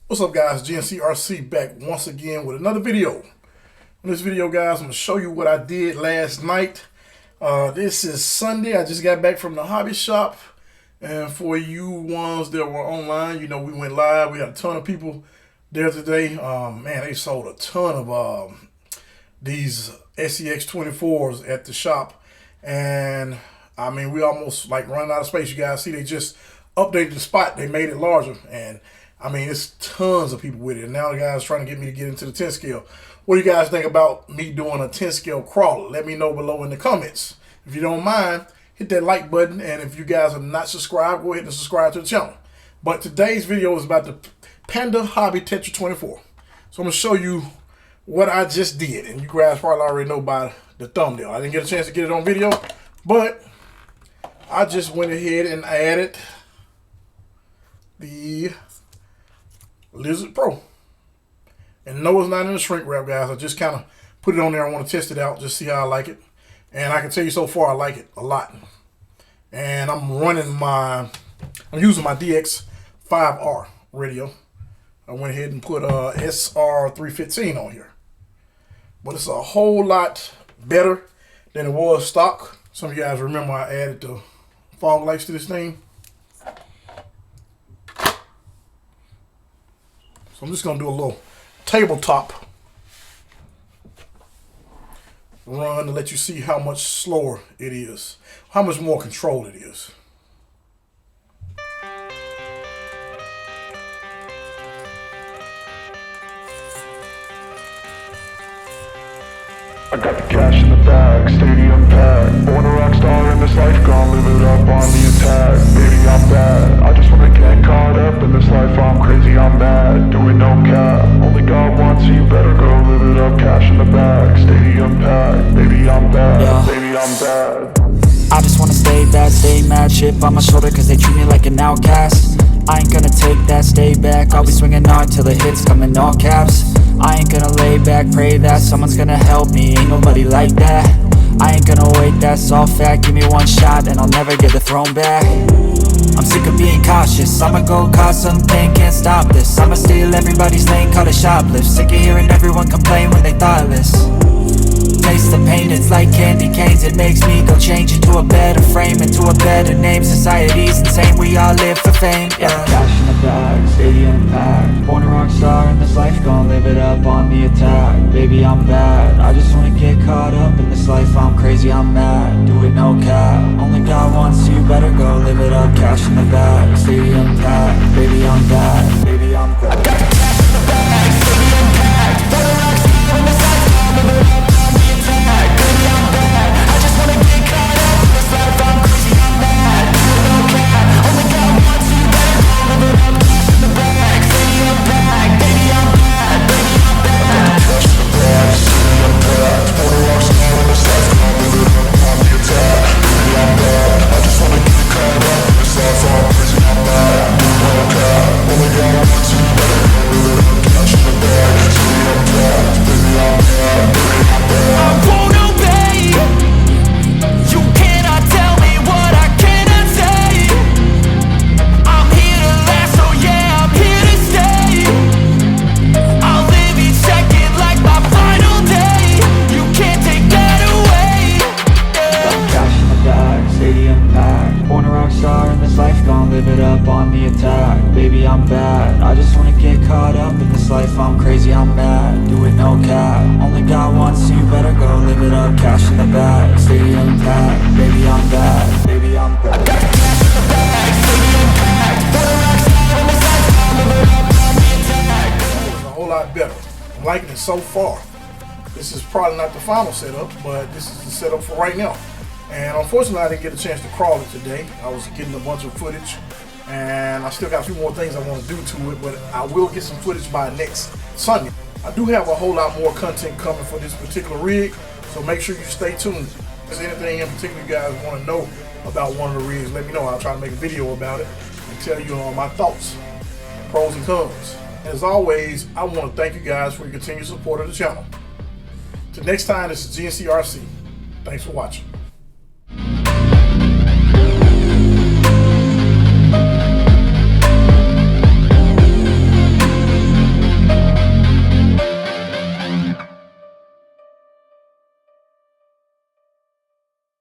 What's up, guys? GNCRC back once again with another video. In this video, guys, I'm going to show you what I did last night. This is Sunday. I just got back from the hobby shop. And for you ones that were online, you know, we went live. We had a ton of people there today. Man, they sold a ton of these SCX24s at the shop. And, I mean, we almost like running out of space. You guys see, they just updated the spot. They made it larger. And I mean, it's tons of people with it. And now the guys trying to get me to get into the 10 scale. What do you guys think about me doing a 10 scale crawler? Let me know below in the comments. If you don't mind, hit that like button. And if you guys are not subscribed, go ahead and subscribe to the channel. But today's video is about the Panda Hobby Tetra 24. So I'm going to show you what I just did. And you guys probably already know by the thumbnail. I didn't get a chance to get it on video, but I just went ahead and added the Lizard Pro. And no, it's not in the shrink wrap, guys. I just kind of put it on there. I want to test it out, just see how I like it. And I can tell you so far, I like it a lot. And I'm using my DX5R radio. I went ahead and put SR315 on here. But it's a whole lot better than it was stock. Some of you guys remember I added the fog lights to this thing. So I'm just going to do a little tabletop run to let you see how much slower it is, how much more control it is. I got the cash in the bag, stadium packed. Born a rock star in this life, gon' live it up on the attack. Baby, I'm bad, I just wanna get caught up in this life. I'm crazy, I'm mad, doing no cap. Only God wants you, better go live it up. Cash in the bag, stadium packed. Baby, I'm bad, yeah. Baby, I'm bad. I just wanna stay bad, stay mad. Chip on my shoulder cause they treat me like an outcast. I ain't gonna take that, stay back. I'll be swinging hard till the hits come in all caps. I ain't gonna lay back, pray that someone's gonna help me. Ain't nobody like that. I ain't gonna wait, that's all fact. Give me one shot and I'll never get the throne back. I'm sick of being cautious, I'ma go cause something, can't stop this. I'ma steal everybody's lane, call it shoplift. Sick of hearing everyone complain when they thoughtless. Taste the pain, it's like candy canes. It makes me go change into a better frame, into a better name. Society's insane, we all live for fame, yeah. Cash in the bag, stadium packed. Born a rock star in this life, gon' live it up on the attack. Baby, I'm bad, I just wanna get caught up in this life. I'm crazy, I'm mad, do it no cap. Only God wants you, better go live it up. Cash in the bag, stadium packed. Baby, I'm bad, baby, I'm bad. I got cash in the bag, stadium packed. Born a rock star in this life, gon' live it up. Baby, I'm bad, I just wanna get caught up in this life. I'm crazy, I'm mad, do it no cap. Only God wants you, better go live it up. Cash in the bag, stadium packed. Baby, I'm bad, baby, I'm bad. I got the cash in the bag, stadium packed. Born a rock star in this life, gon' live it up on the attack. It's a whole lot better. I'm liking it so far. This is probably not the final setup, but this is the setup for right now. And unfortunately, I didn't get a chance to crawl it today. I was getting a bunch of footage, and I still got a few more things I want to do to it, but I will get some footage by next Sunday. I do have a whole lot more content coming for this particular rig, so make sure you stay tuned. If there's anything in particular you guys want to know about one of the rigs, let me know. I'll try to make a video about it and tell you my thoughts, pros and cons. As always, I want to thank you guys for your continued support of the channel. Till next time, this is GNCRC. Thanks for watching.